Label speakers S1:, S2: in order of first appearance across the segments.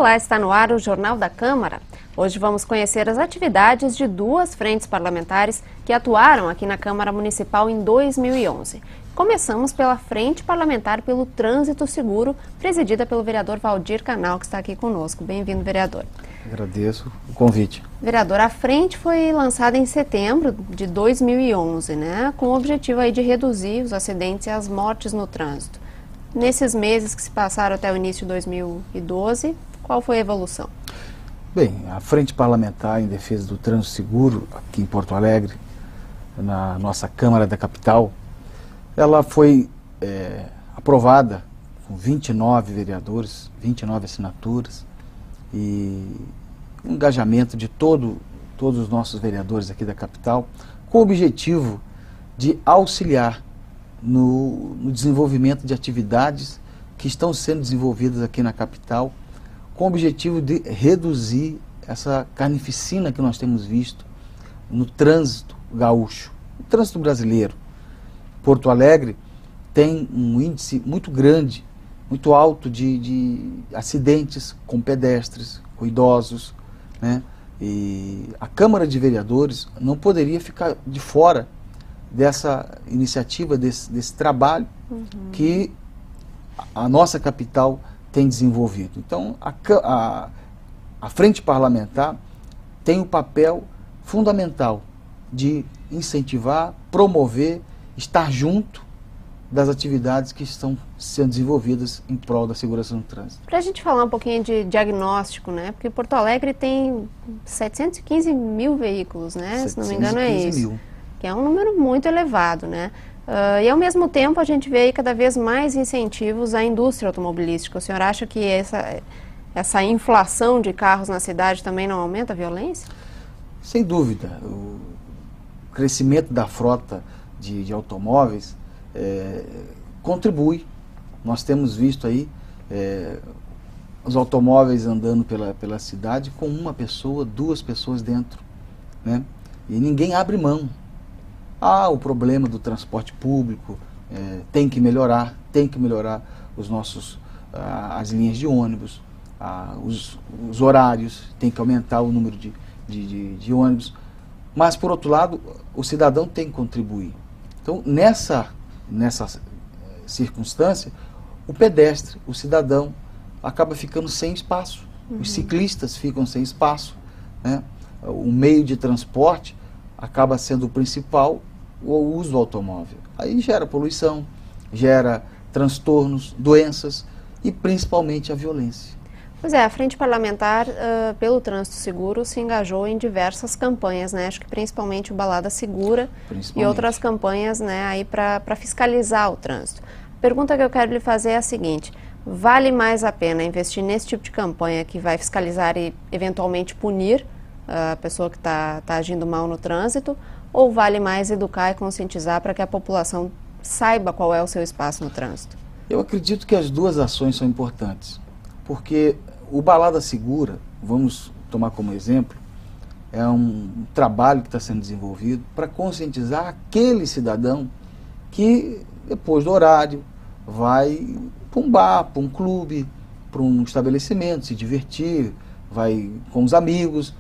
S1: Olá, está no ar o Jornal da Câmara. Hoje vamos conhecer as atividades de duas frentes parlamentares que atuaram aqui na Câmara Municipal em 2011. Começamos pela Frente Parlamentar pelo Trânsito Seguro, presidida pelo vereador Valdir Canal, que está aqui conosco. Bem-vindo, vereador.
S2: Agradeço o convite.
S1: Vereador, a frente foi lançada em setembro de 2011, né, com o objetivo aí de reduzir os acidentes e as mortes no trânsito. Nesses meses que se passaram até o início de 2012, qual foi a evolução?
S2: Bem, a Frente Parlamentar em Defesa do Trânsito Seguro, aqui em Porto Alegre, na nossa Câmara da Capital, ela foi aprovada com 29 vereadores, 29 assinaturas e um engajamento de todos os nossos vereadores aqui da capital, com o objetivo de auxiliar no desenvolvimento de atividades que estão sendo desenvolvidas aqui na capital, com o objetivo de reduzir essa carnificina que nós temos visto no trânsito gaúcho, no trânsito brasileiro. Porto Alegre tem um índice muito grande, muito alto de acidentes com pedestres, com idosos, né? E a Câmara de Vereadores não poderia ficar de fora dessa iniciativa, desse trabalho que a nossa capital tem desenvolvido. Então, a Frente Parlamentar tem o papel fundamental de incentivar, promover, estar junto das atividades que estão sendo desenvolvidas em prol da segurança no trânsito.
S1: Para a gente falar um pouquinho de diagnóstico, né? Porque Porto Alegre tem 715 mil veículos, né? Se não me engano é isso.
S2: Mil.
S1: Que é um número muito elevado, né? E ao mesmo tempo a gente vê aí cada vez mais incentivos à indústria automobilística. O senhor acha que essa inflação de carros na cidade também não aumenta a violência?
S2: Sem dúvida. O crescimento da frota de automóveis contribui. Nós temos visto aí os automóveis andando pela cidade com uma pessoa, duas pessoas dentro, né? E ninguém abre mão. O problema do transporte público tem que melhorar as linhas de ônibus, os horários, tem que aumentar o número de ônibus. Mas, por outro lado, o cidadão tem que contribuir. Então, nessa circunstância, o pedestre, o cidadão, acaba ficando sem espaço. Os ciclistas ficam sem espaço, né? O meio de transporte acaba sendo o principal, o uso do automóvel. Aí gera poluição, gera transtornos, doenças e principalmente a violência.
S1: Pois é, a Frente Parlamentar pelo Trânsito Seguro se engajou em diversas campanhas, né? Acho que principalmente o Balada Segura e outras campanhas, né, aí para fiscalizar o trânsito. A pergunta que eu quero lhe fazer é a seguinte: vale mais a pena investir nesse tipo de campanha que vai fiscalizar e eventualmente punir a pessoa que está agindo mal no trânsito, ou vale mais educar e conscientizar para que a população saiba qual é o seu espaço no trânsito?
S2: Eu acredito que as duas ações são importantes, porque o Balada Segura, vamos tomar como exemplo, é um trabalho que está sendo desenvolvido para conscientizar aquele cidadão que depois do horário vai para um bar, para um clube, para um estabelecimento, se divertir, vai com os amigos,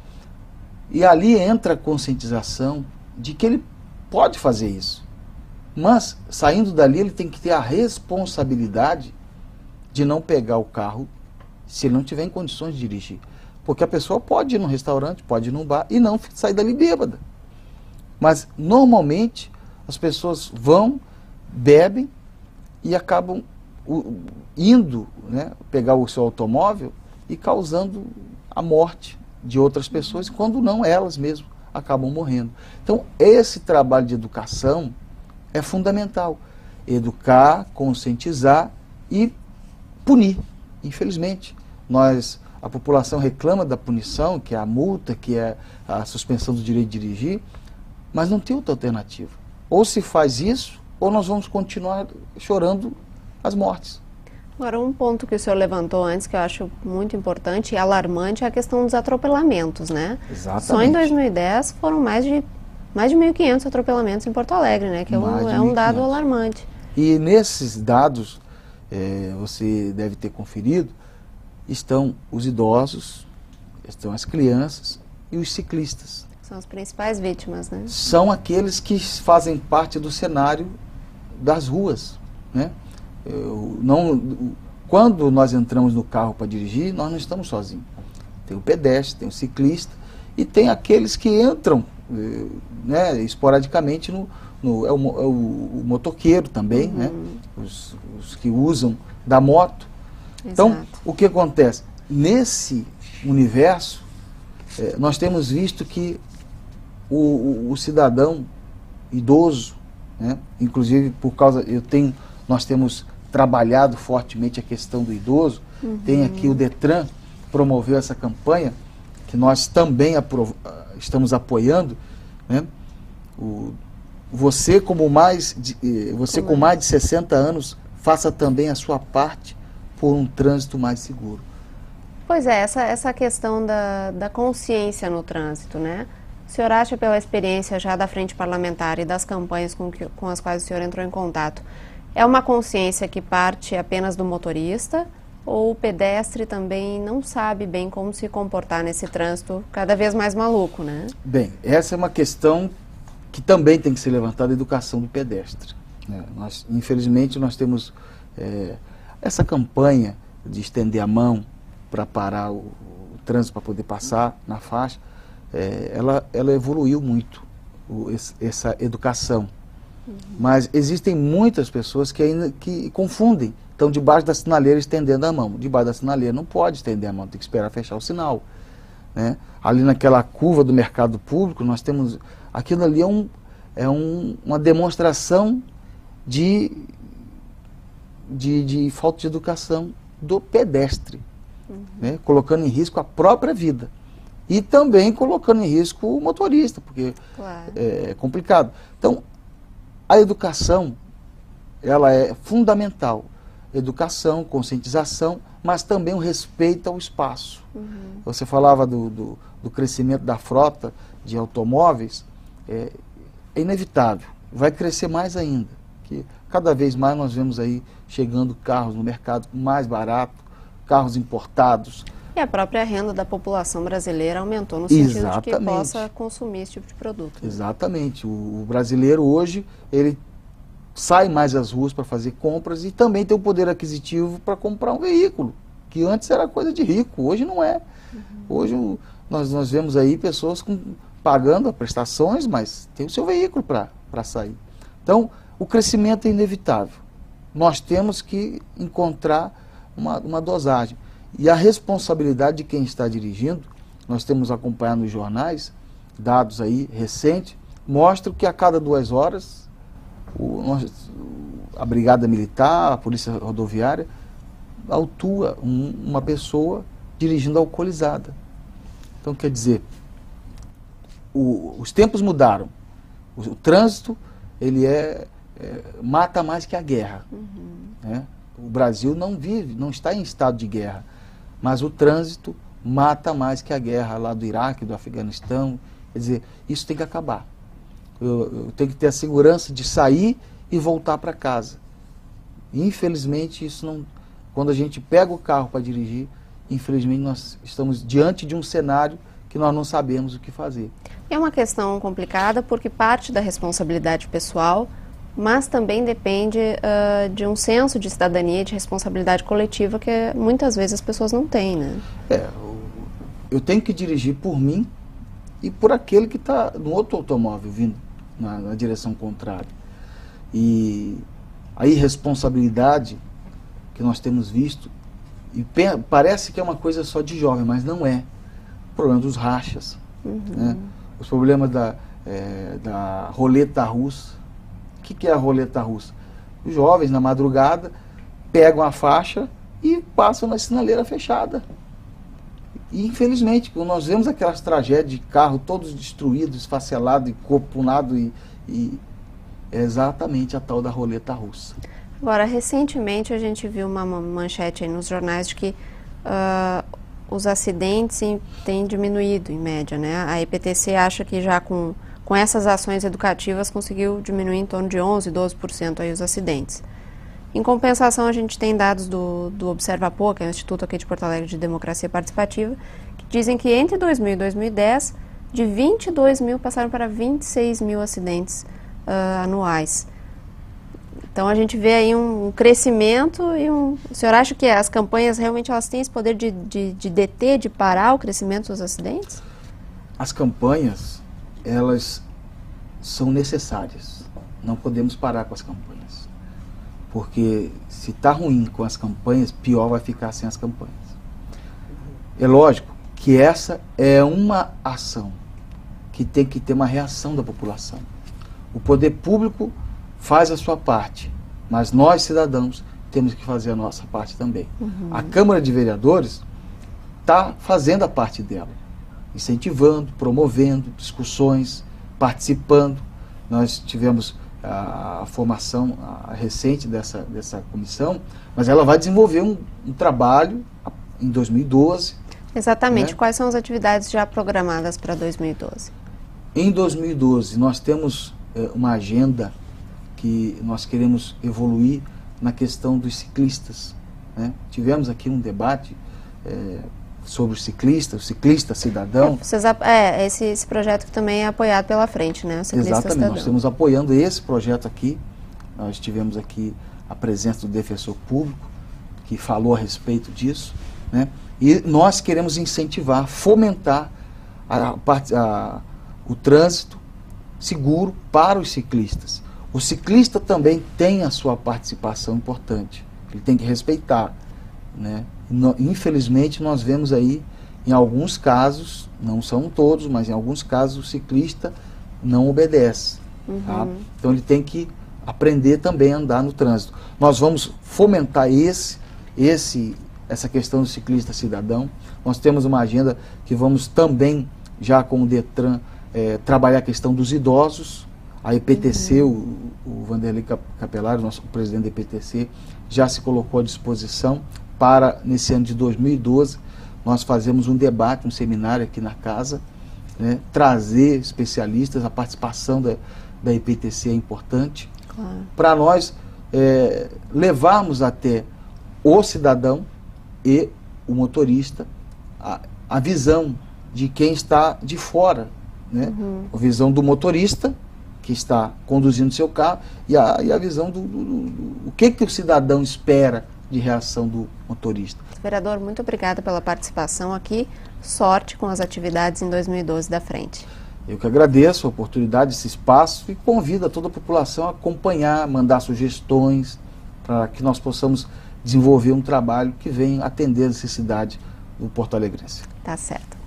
S2: e ali entra a conscientização de que ele pode fazer isso. Mas, saindo dali, ele tem que ter a responsabilidade de não pegar o carro se ele não tiver em condições de dirigir. Porque a pessoa pode ir num restaurante, pode ir num bar e não sair dali bêbada. Mas, normalmente, as pessoas vão, bebem e acabam indo, né, pegar o seu automóvel e causando a morte de outras pessoas, quando não elas mesmas acabam morrendo. Então, esse trabalho de educação é fundamental. Educar, conscientizar e punir. Infelizmente, a população reclama da punição, que é a multa, que é a suspensão do direito de dirigir, mas não tem outra alternativa. Ou se faz isso, ou nós vamos continuar chorando as mortes.
S1: Agora, um ponto que o senhor levantou antes, que eu acho muito importante e alarmante, é a questão dos atropelamentos, né?
S2: Exatamente.
S1: Só em 2010 foram mais de 1.500 atropelamentos em Porto Alegre, né? Que é um dado alarmante.
S2: E nesses dados, você deve ter conferido, estão os idosos, estão as crianças e os ciclistas.
S1: São as principais vítimas, né?
S2: São aqueles que fazem parte do cenário das ruas, né? Quando nós entramos no carro para dirigir, nós não estamos sozinhos. Tem o pedestre, tem o ciclista e tem aqueles que entram, né, esporadicamente é o motoqueiro também, né? Os que usam da moto. Então,
S1: Exato.
S2: o que acontece? Nesse universo, nós temos visto que o cidadão idoso, né, inclusive nós temos trabalhado fortemente a questão do idoso, tem aqui o Detran, promoveu essa campanha, que nós também estamos apoiando, né? Você com mais de 60 anos, faça também a sua parte por um trânsito mais seguro.
S1: Pois é, essa questão da consciência no trânsito, né? O senhor acha, pela experiência já da frente parlamentar e das campanhas com as quais o senhor entrou em contato, é uma consciência que parte apenas do motorista ou o pedestre também não sabe bem como se comportar nesse trânsito cada vez mais maluco, né?
S2: Bem, essa é uma questão que também tem que ser levantada, a educação do pedestre, né? Infelizmente, nós temos essa campanha de estender a mão para parar o trânsito, para poder passar na faixa, ela evoluiu muito, essa educação. Mas existem muitas pessoas que ainda confundem. Estão debaixo da sinaleira estendendo a mão. Debaixo da sinaleira não pode estender a mão, tem que esperar fechar o sinal, né? Ali naquela curva do mercado público, nós temos... Aquilo ali uma demonstração de falta de educação do pedestre, né? Colocando em risco a própria vida. E também colocando em risco o motorista, porque
S1: Claro.
S2: é complicado. Então, a educação, ela é fundamental. Educação, conscientização, mas também o respeito ao espaço. Você falava do crescimento da frota de automóveis, é inevitável, vai crescer mais ainda. Que cada vez mais nós vemos aí chegando carros no mercado mais barato, carros importados.
S1: E a própria renda da população brasileira aumentou no sentido
S2: Exatamente.
S1: de que possa consumir esse tipo de produto.
S2: Exatamente. O brasileiro hoje, ele sai mais às ruas para fazer compras e também tem o poder aquisitivo para comprar um veículo, que antes era coisa de rico, hoje não é. Hoje nós vemos aí pessoas pagando as prestações, mas tem o seu veículo para sair. Então, o crescimento é inevitável. Nós temos que encontrar uma dosagem. E a responsabilidade de quem está dirigindo, nós temos acompanhado nos jornais, dados aí recentes, mostram que a cada 2 horas, a Brigada Militar, a Polícia Rodoviária, autua uma pessoa dirigindo alcoolizada. Então, quer dizer, os tempos mudaram. O trânsito, ele mata mais que a guerra. Né? O Brasil não está em estado de guerra, mas o trânsito mata mais que a guerra lá do Iraque, do Afeganistão. Quer dizer, isso tem que acabar. Eu tenho que ter a segurança de sair e voltar para casa. Infelizmente, isso não... Quando a gente pega o carro para dirigir, infelizmente nós estamos diante de um cenário que nós não sabemos o que fazer.
S1: É uma questão complicada porque parte da responsabilidade pessoal, mas também depende de um senso de cidadania e de responsabilidade coletiva que muitas vezes as pessoas não têm, né?
S2: Eu tenho que dirigir por mim e por aquele que está no outro automóvel vindo na direção contrária. E a irresponsabilidade que nós temos visto, e parece que é uma coisa só de jovem, mas não é. O problema dos rachas, né? Os problemas da roleta russa. O que é a roleta russa? Os jovens, na madrugada, pegam a faixa e passam na sinaleira fechada. E, infelizmente, quando nós vemos aquelas tragédias de carro todos destruídos, esfacelado e corpo punado, e é exatamente a tal da roleta russa.
S1: Agora, recentemente a gente viu uma manchete aí nos jornais de que os acidentes têm diminuído em média, né? A EPTC acha que já com essas ações educativas conseguiu diminuir em torno de 11%, 12% aí os acidentes. Em compensação, a gente tem dados do Observapoa, que é o Instituto aqui de Porto Alegre de Democracia Participativa, que dizem que entre 2000 e 2010, de 22 mil passaram para 26 mil acidentes anuais. Então a gente vê aí um crescimento e O senhor acha que as campanhas realmente elas têm esse poder de deter, de parar o crescimento dos acidentes?
S2: As campanhas, elas são necessárias. Não podemos parar com as campanhas. Porque se está ruim com as campanhas, pior vai ficar sem as campanhas. É lógico que essa é uma ação que tem que ter uma reação da população. O poder público faz a sua parte, mas nós, cidadãos, temos que fazer a nossa parte também. A Câmara de Vereadores está fazendo a parte dela, incentivando, promovendo discussões, participando. Nós tivemos a formação recente dessa comissão, mas ela vai desenvolver um trabalho em 2012.
S1: Exatamente.
S2: Né?
S1: Quais são as atividades já programadas para 2012?
S2: Em 2012, nós temos uma agenda que nós queremos evoluir na questão dos ciclistas. Né? Tivemos aqui um debate sobre o ciclista cidadão.
S1: Esse projeto que também é apoiado pela frente, né? O ciclista
S2: Exatamente,
S1: cidadão.
S2: nós estamos apoiando esse projeto aqui. Nós tivemos aqui a presença do defensor público, que falou a respeito disso, né? E nós queremos incentivar, fomentar o trânsito seguro para os ciclistas. O ciclista também tem a sua participação importante, ele tem que respeitar, né? Infelizmente nós vemos aí, em alguns casos, não são todos, mas em alguns casos o ciclista não obedece. Tá? Então ele tem que aprender também a andar no trânsito. Nós vamos fomentar essa questão do ciclista cidadão. Nós temos uma agenda que vamos também, já com o Detran, trabalhar a questão dos idosos. A EPTC, o Vanderlei Capelari, nosso presidente da EPTC, já se colocou à disposição para, nesse ano de 2012, nós fazemos um debate, um seminário aqui na casa, né, trazer especialistas, a participação da EPTC é importante, claro, para nós levarmos até o cidadão e o motorista a visão de quem está de fora, né? A visão do motorista que está conduzindo seu carro e a visão o que o cidadão espera de reação do motorista.
S1: Vereador, muito obrigada pela participação aqui. Sorte com as atividades em 2012 da frente.
S2: Eu que agradeço a oportunidade, esse espaço, e convido a toda a população a acompanhar, mandar sugestões para que nós possamos desenvolver um trabalho que venha atender a necessidade do porto-alegrense.
S1: Tá certo.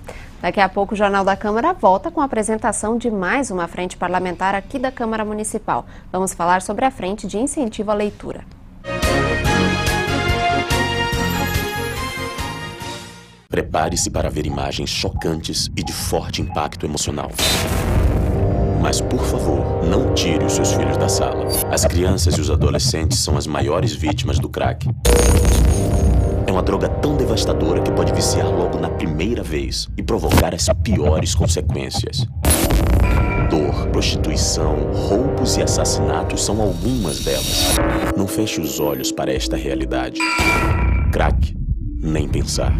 S1: Daqui a pouco o Jornal da Câmara volta com a apresentação de mais uma frente parlamentar aqui da Câmara Municipal. Vamos falar sobre a frente de incentivo à leitura.
S3: Prepare-se para ver imagens chocantes e de forte impacto emocional. Mas, por favor, não tire os seus filhos da sala. As crianças e os adolescentes são as maiores vítimas do crack. É uma droga tão devastadora que pode viciar logo na primeira vez e provocar as piores consequências. Dor, prostituição, roubos e assassinatos são algumas delas. Não feche os olhos para esta realidade. Crack, nem pensar.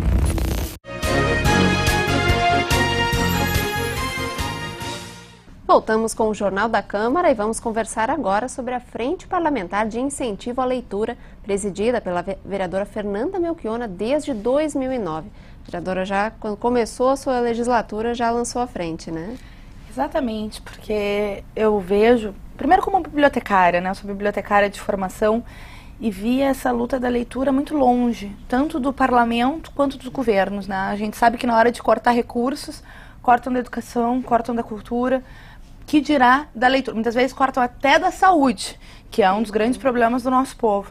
S1: Voltamos com o Jornal da Câmara e vamos conversar agora sobre a Frente Parlamentar de Incentivo à Leitura, presidida pela vereadora Fernanda Melchiona desde 2009. A vereadora já, quando começou a sua legislatura, já lançou a frente, né?
S4: Exatamente, porque eu vejo, primeiro como bibliotecária, né? Eu sou bibliotecária de formação e via essa luta da leitura muito longe, tanto do parlamento quanto dos governos, né? A gente sabe que na hora de cortar recursos, cortam da educação, cortam da cultura, que dirá da leitura. Muitas vezes cortam até da saúde, que é um dos grandes problemas do nosso povo,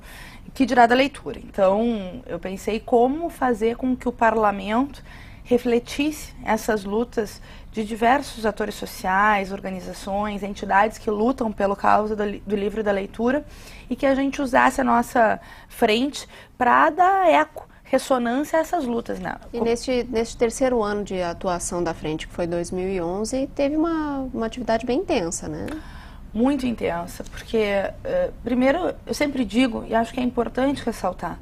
S4: que dirá da leitura. Então, eu pensei como fazer com que o parlamento refletisse essas lutas de diversos atores sociais, organizações, entidades que lutam pela causa do livro e da leitura, e que a gente usasse a nossa frente para dar eco, ressonância a essas lutas, né?
S1: E neste terceiro ano de atuação da frente, que foi 2011, teve uma atividade bem intensa, né?
S4: muito intensa, porque, primeiro, eu sempre digo, e acho que é importante ressaltar,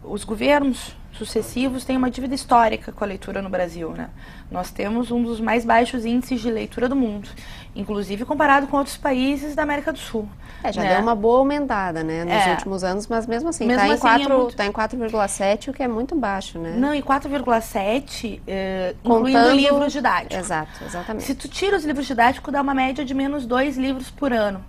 S4: os governos sucessivos têm uma dívida histórica com a leitura no Brasil, né? Nós temos um dos mais baixos índices de leitura do mundo, inclusive comparado com outros países da América do Sul.
S1: Já deu uma boa aumentada, né, nos últimos anos, mas mesmo assim está em 4,7, o que é muito baixo, né?
S4: Não, e 4,7 incluindo livros didáticos.
S1: Exato, exatamente.
S4: Se tu tira os livros didáticos, dá uma média de menos 2 livros por ano.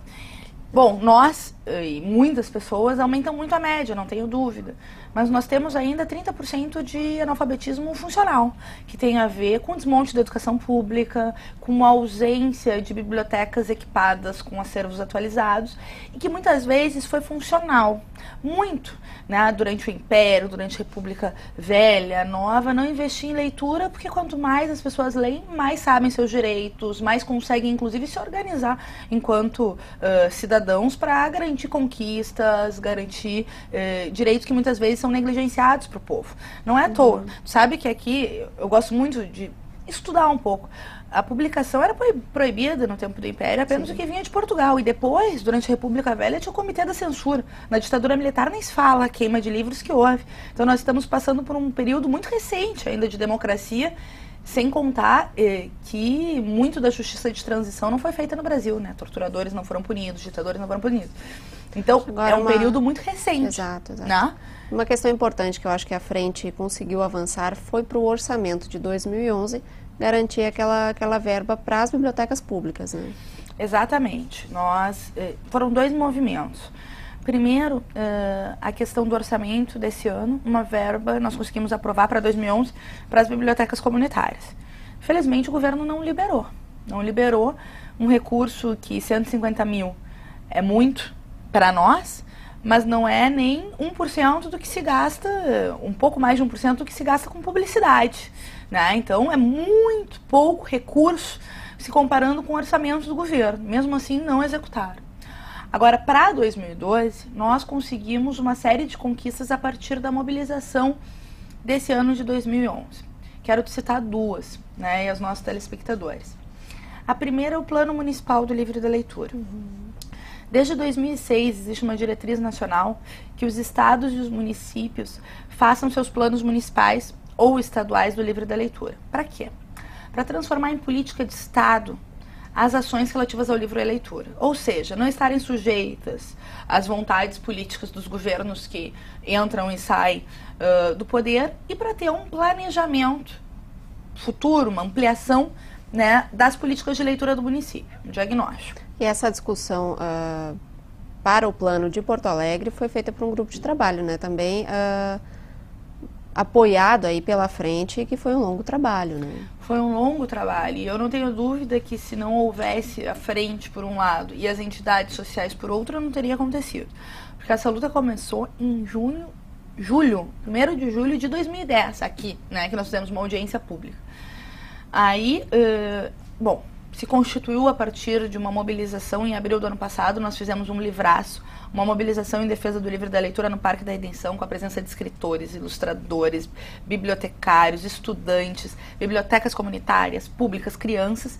S4: Bom, nós e muitas pessoas aumentam muito a média, não tenho dúvida. Mas nós temos ainda 30% de analfabetismo funcional, que tem a ver com o desmonte da educação pública, com a ausência de bibliotecas equipadas com acervos atualizados, e que muitas vezes foi funcional, muito, né? Durante o Império, durante a República Velha, Nova, não investir em leitura, porque quanto mais as pessoas leem, mais sabem seus direitos, mais conseguem, inclusive, se organizar enquanto cidadãos para garantir conquistas, garantir direitos que muitas vezes são negligenciados para o povo. Não é à toa. Tu sabe que aqui, eu gosto muito de estudar um pouco. A publicação era proibida no tempo do Império, apenas o que vinha de Portugal. E depois, durante a República Velha, tinha o Comitê da Censura. Na ditadura militar nem se fala a queima de livros que houve. Então nós estamos passando por um período muito recente ainda de democracia, sem contar que muito da justiça de transição não foi feita no Brasil, né? Torturadores não foram punidos, ditadores não foram punidos. Então, agora é um período muito recente.
S1: Exato, exato.
S4: Né?
S1: Uma questão importante que eu acho que a frente conseguiu avançar foi para o orçamento de 2011, garantir aquela verba para as bibliotecas públicas, né?
S4: Exatamente. Foram 2 movimentos. Primeiro, a questão do orçamento desse ano, uma verba nós conseguimos aprovar para 2011 para as bibliotecas comunitárias. Felizmente o governo não liberou um recurso que 150 mil é muito para nós, mas não é nem 1% do que se gasta, um pouco mais de 1% do que se gasta com publicidade, né? Então é muito pouco recurso se comparando com o orçamento do governo, mesmo assim não executaram. Agora, para 2012, nós conseguimos uma série de conquistas a partir da mobilização desse ano de 2011. Quero te citar 2, né, e aos nossos telespectadores. A primeira é o Plano Municipal do Livro e da Leitura. Desde 2006, existe uma diretriz nacional que os estados e os municípios façam seus planos municipais ou estaduais do livro e da leitura. Para quê? Para transformar em política de estado as ações relativas ao livro e à leitura. Ou seja, não estarem sujeitas às vontades políticas dos governos que entram e saem do poder, e para ter um planejamento futuro, uma ampliação, né, das políticas de leitura do município, um diagnóstico.
S1: E essa discussão para o plano de Porto Alegre foi feita por um grupo de trabalho, né, também apoiado aí pela frente, que foi um longo trabalho, né?
S4: Foi um longo trabalho, e eu não tenho dúvida que se não houvesse a frente por um lado e as entidades sociais por outro, não teria acontecido. Porque essa luta começou em 1º de julho de 2010, aqui, né, que nós fizemos uma audiência pública. Aí, se constituiu a partir de uma mobilização em abril do ano passado. Nós fizemos um livraço, uma mobilização em defesa do livro e da leitura no Parque da Redenção, com a presença de escritores, ilustradores, bibliotecários, estudantes, bibliotecas comunitárias, públicas, crianças,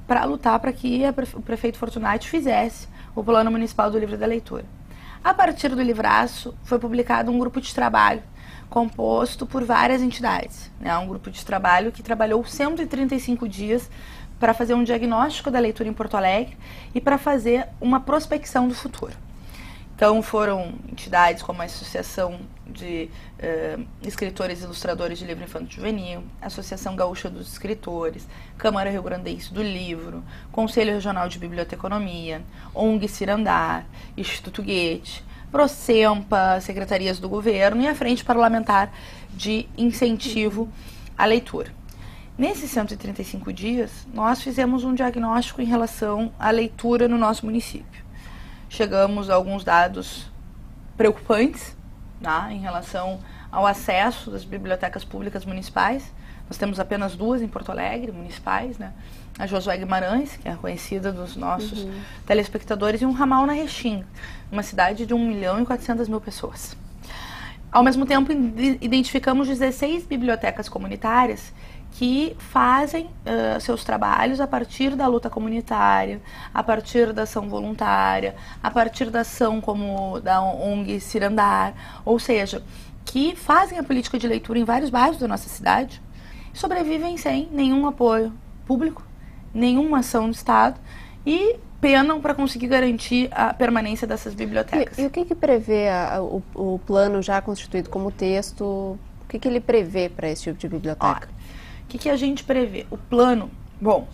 S4: para lutar para que o prefeito Fortunati fizesse o Plano Municipal do Livro e da Leitura. A partir do livraço, foi publicado um grupo de trabalho composto por várias entidades, né? Um grupo de trabalho que trabalhou 135 dias para fazer um diagnóstico da leitura em Porto Alegre e para fazer uma prospecção do futuro. Então foram entidades como a Associação de Escritores e Ilustradores de Livro Infanto Juvenil, Associação Gaúcha dos Escritores, Câmara Rio Grandense do Livro, Conselho Regional de Biblioteconomia, ONG Cirandar, Instituto Goethe, Procempa, secretarias do governo e a Frente Parlamentar de Incentivo à Leitura. Nesses 135 dias, nós fizemos um diagnóstico em relação à leitura no nosso município. Chegamos a alguns dados preocupantes, né, em relação ao acesso das bibliotecas públicas municipais. Nós temos apenas 2 em Porto Alegre, municipais, né? A Josué Guimarães, que é conhecida dos nossos telespectadores, e um ramal na Restinga, uma cidade de 1.400.000 pessoas. Ao mesmo tempo, identificamos 16 bibliotecas comunitárias que fazem seus trabalhos a partir da luta comunitária, a partir da ação voluntária, a partir da ação como da ONG Cirandar, ou seja, que fazem a política de leitura em vários bairros da nossa cidade, sobrevivem sem nenhum apoio público, nenhuma ação do Estado e penam para conseguir garantir a permanência dessas bibliotecas.
S1: E o que prevê o plano já constituído como texto? O que ele prevê para esse tipo de biblioteca?
S4: O que a gente prevê? O plano, bom,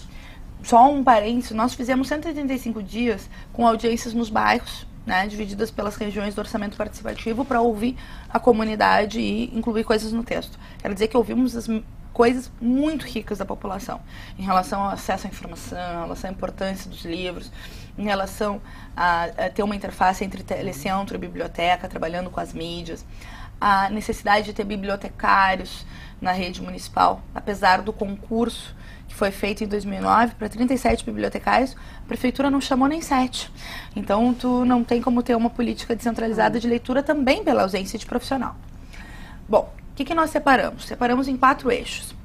S4: só um parênteses, nós fizemos 185 dias com audiências nos bairros, né, divididas pelas regiões do orçamento participativo para ouvir a comunidade e incluir coisas no texto. Quero dizer que ouvimos as coisas muito ricas da população, em relação ao acesso à informação, em relação à importância dos livros, em relação a ter uma interface entre telecentro e biblioteca, trabalhando com as mídias, a necessidade de ter bibliotecários na rede municipal, apesar do concurso que foi feito em 2009 para 37 bibliotecários, a prefeitura não chamou nem 7. Então, tu não tem como ter uma política descentralizada de leitura também pela ausência de profissional. Bom, o que nós separamos? Separamos em 4 eixos.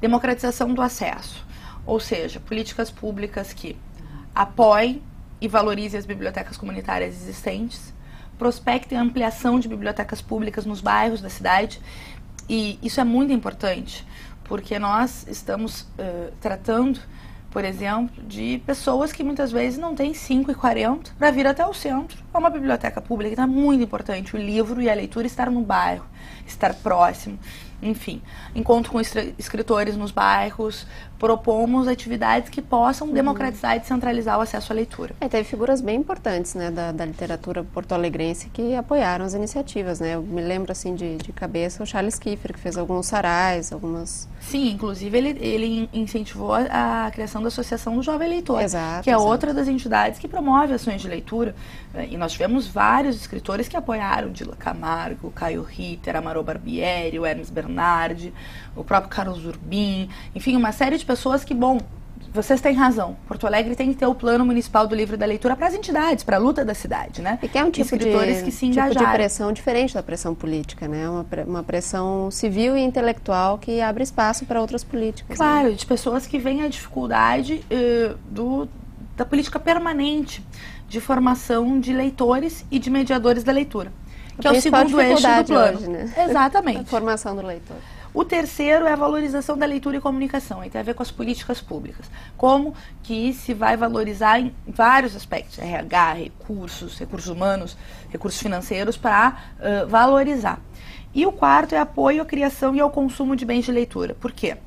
S4: Democratização do acesso, ou seja, políticas públicas que apoiem e valorizem as bibliotecas comunitárias existentes, prospectem a ampliação de bibliotecas públicas nos bairros da cidade, e isso é muito importante, porque nós estamos tratando, por exemplo, de pessoas que muitas vezes não têm 5,40 para vir até o centro a uma biblioteca pública. Então é muito importante o livro e a leitura estar no bairro, estar próximo. Enfim, encontro com escritores nos bairros, propomos atividades que possam democratizar e descentralizar o acesso à leitura.
S1: Teve figuras bem importantes, né, da literatura porto-alegrense que apoiaram as iniciativas, né? Eu me lembro assim de cabeça o Charles Kiefer, que fez alguns sarais, algumas...
S4: Sim, inclusive ele incentivou a criação da Associação do Jovem Leitor,
S1: exato,
S4: que é outra das entidades que promove ações de leitura. E nós tivemos vários escritores que apoiaram, Dila Camargo, Caio Ritter, Amaro Barbieri, o Hermes Bernardi, o próprio Carlos Urbim, enfim, uma série de pessoas que, bom, vocês têm razão, Porto Alegre tem que ter o plano municipal do livro e da leitura para as entidades, para a luta da cidade, né?
S1: E que é um tipo
S4: escritores que se engajaram.
S1: De pressão diferente da pressão política, né? Uma pressão civil e intelectual que abre espaço para outras políticas.
S4: Claro,
S1: né?
S4: De pessoas que veem a dificuldade da política permanente de formação de leitores e de mediadores da leitura, que é o segundo eixo do plano.
S1: Hoje, né?
S4: Exatamente.
S1: A formação do leitor.
S4: O terceiro é a valorização da leitura e comunicação, e tem a ver com as políticas públicas. Como que se vai valorizar em vários aspectos, RH, recursos humanos, recursos financeiros, para valorizar. E o quarto é apoio à criação e ao consumo de bens de leitura. Por quê?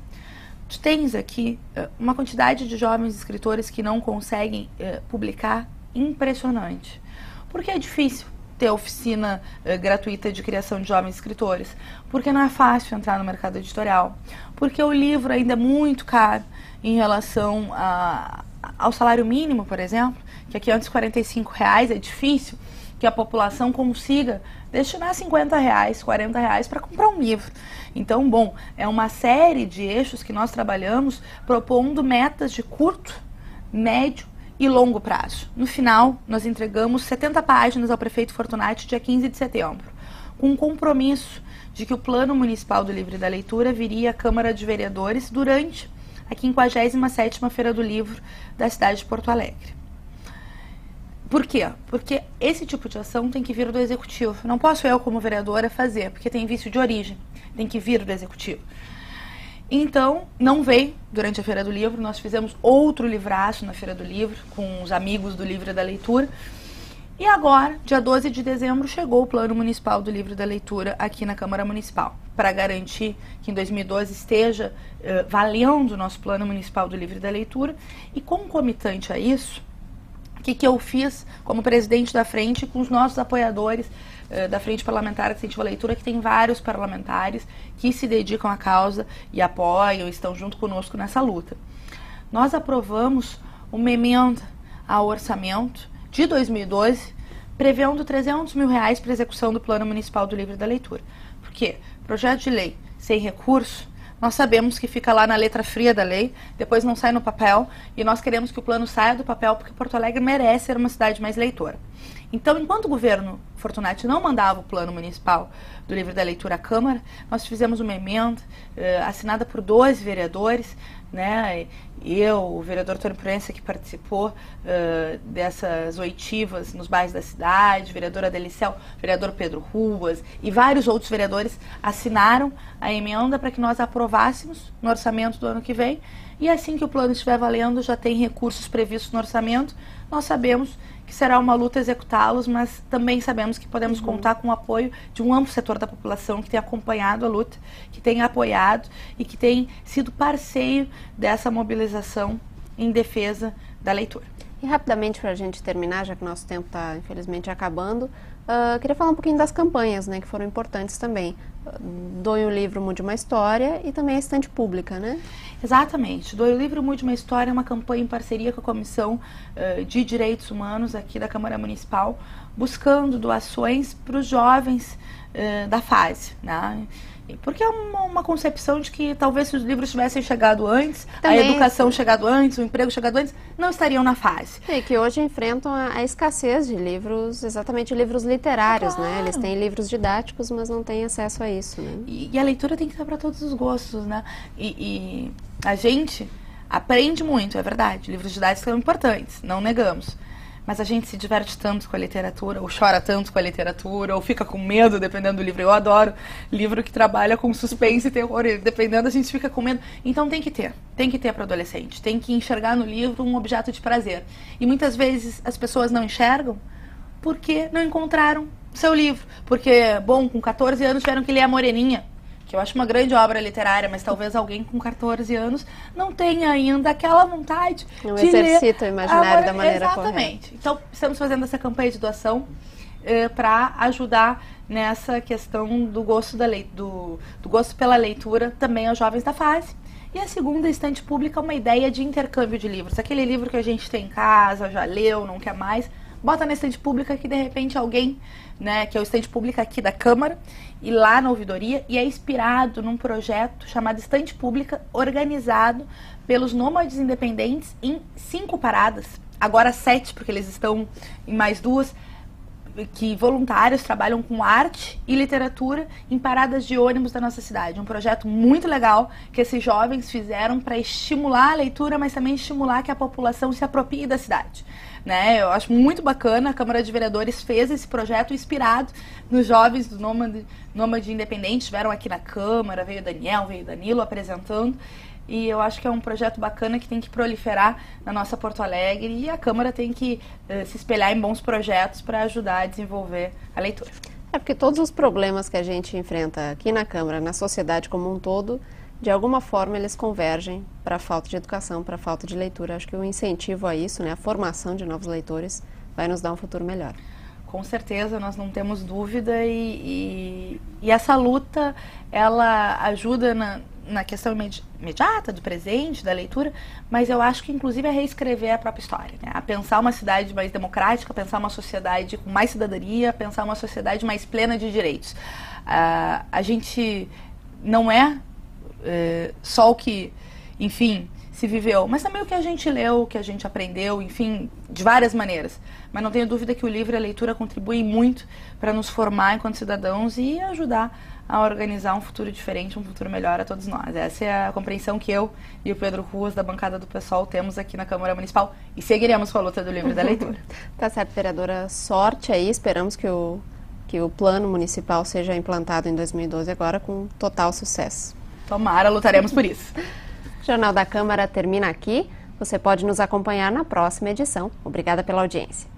S4: Tu tens aqui uma quantidade de jovens escritores que não conseguem publicar impressionante. Porque é difícil ter oficina gratuita de criação de jovens escritores, porque não é fácil entrar no mercado editorial, porque o livro ainda é muito caro em relação ao salário mínimo, por exemplo, que aqui antes de R$45 é difícil que a população consiga destinar R$50, R$40 para comprar um livro. Então, bom, é uma série de eixos que nós trabalhamos propondo metas de curto, médio e longo prazo. No final, nós entregamos 70 páginas ao prefeito Fortunati dia 15 de setembro, com um compromisso de que o Plano Municipal do Livro e da Leitura viria à Câmara de Vereadores durante a 57ª Feira do Livro da cidade de Porto Alegre. Por quê? Porque esse tipo de ação tem que vir do Executivo. Não posso eu, como vereadora, fazer, porque tem vício de origem, tem que vir do Executivo. Então, não veio durante a Feira do Livro, nós fizemos outro livraço na Feira do Livro, com os amigos do Livro e da Leitura. E agora, dia 12 de dezembro, chegou o Plano Municipal do Livro e da Leitura aqui na Câmara Municipal, para garantir que em 2012 esteja valendo o nosso Plano Municipal do Livro e da Leitura. E concomitante a isso, o que eu fiz como presidente da frente com os nossos apoiadores da Frente Parlamentar de Incentivo à Leitura, que tem vários parlamentares que se dedicam à causa e apoiam, estão junto conosco nessa luta. Nós aprovamos uma emenda ao orçamento de 2012, prevendo R$300 mil para execução do Plano Municipal do Livro e da Leitura. Por quê? Projeto de lei sem recurso nós sabemos que fica lá na letra fria da lei, depois não sai no papel, e nós queremos que o plano saia do papel porque Porto Alegre merece ser uma cidade mais leitora. Então, enquanto o governo Fortunati não mandava o plano municipal do livro da leitura à Câmara, nós fizemos uma emenda assinada por 12 vereadores, né? Eu, o vereador Tony Proença, que participou dessas oitivas nos bairros da cidade, vereadora Delicel, vereador Pedro Ruas e vários outros vereadores assinaram a emenda para que nós aprovássemos no orçamento do ano que vem. E assim que o plano estiver valendo, já tem recursos previstos no orçamento. Nós sabemos que será uma luta executá-los, mas também sabemos que podemos contar com o apoio de um amplo setor da população que tem acompanhado a luta, que tem apoiado e que tem sido parceiro dessa mobilização em defesa da leitura.
S1: E rapidamente, para a gente terminar, já que o nosso tempo está infelizmente acabando, queria falar um pouquinho das campanhas, né, que foram importantes também. Doe um livro, mude uma história, e também a estante pública, né?
S4: Exatamente. Doe o livro, mude uma história é uma campanha em parceria com a Comissão de Direitos Humanos aqui da Câmara Municipal, buscando doações para os jovens da fase, né? Porque é uma concepção de que talvez se os livros tivessem chegado antes, também, a educação chegado antes, o emprego chegado antes, não estariam na fase.
S1: E que hoje enfrentam a escassez de livros, exatamente livros literários, claro, né? Eles têm livros didáticos, mas não têm acesso a isso, né?
S4: E a leitura tem que estar para todos os gostos, né? E a gente aprende muito, é verdade. Livros didáticos são importantes, não negamos. Mas a gente se diverte tanto com a literatura, ou chora tanto com a literatura, ou fica com medo, dependendo do livro. Eu adoro livro que trabalha com suspense e terror, dependendo a gente fica com medo. Então tem que ter para o adolescente, tem que enxergar no livro um objeto de prazer. E muitas vezes as pessoas não enxergam porque não encontraram seu livro. Porque, bom, com 14 anos tiveram que ler A Moreninha, que eu acho uma grande obra literária, mas talvez alguém com 14 anos não tenha ainda aquela vontade
S1: não
S4: de
S1: exercita o imaginário da maneira
S4: exatamente.
S1: Correta.
S4: Então, estamos fazendo essa campanha de doação para ajudar nessa questão do gosto, do gosto pela leitura também aos jovens da fase. E a segunda, estante pública, é uma ideia de intercâmbio de livros. Aquele livro que a gente tem em casa, já leu, não quer mais, bota na estante pública que de repente alguém, né, que é o estante pública aqui da Câmara, e lá na ouvidoria, e é inspirado num projeto chamado Estante Pública, organizado pelos nômades independentes em 5 paradas, agora 7, porque eles estão em mais 2, que voluntários trabalham com arte e literatura em paradas de ônibus da nossa cidade. Um projeto muito legal que esses jovens fizeram para estimular a leitura, mas também estimular que a população se aproprie da cidade. Né? Eu acho muito bacana, a Câmara de Vereadores fez esse projeto inspirado nos jovens do Nômade Independente, estiveram aqui na Câmara, veio o Daniel, veio o Danilo apresentando, e eu acho que é um projeto bacana que tem que proliferar na nossa Porto Alegre, e a Câmara tem que se espelhar em bons projetos para ajudar a desenvolver a leitura.
S1: É porque todos os problemas que a gente enfrenta aqui na Câmara, na sociedade como um todo, de alguma forma eles convergem para a falta de educação, para a falta de leitura. Acho que o incentivo a isso, né, a formação de novos leitores, vai nos dar um futuro melhor.
S4: Com certeza, nós não temos dúvida, e essa luta, ela ajuda na questão imediata, do presente, da leitura, mas eu acho que inclusive a reescrever a própria história, né? A pensar uma cidade mais democrática, pensar uma sociedade com mais cidadania, pensar uma sociedade mais plena de direitos. A gente não é só o que, enfim, se viveu, mas também o que a gente leu, o que a gente aprendeu, enfim, de várias maneiras. Mas não tenho dúvida que o livro e a leitura contribuem muito para nos formar enquanto cidadãos e ajudar a organizar um futuro diferente, um futuro melhor a todos nós. Essa é a compreensão que eu e o Pedro Ruas, da bancada do PSOL, temos aqui na Câmara Municipal, e seguiremos com a luta do livro e da leitura.
S1: Tá certo, vereadora, sorte aí, esperamos que o plano municipal seja implantado em 2012 agora com total sucesso.
S4: Tomara, lutaremos por isso.
S1: O Jornal da Câmara termina aqui. Você pode nos acompanhar na próxima edição. Obrigada pela audiência.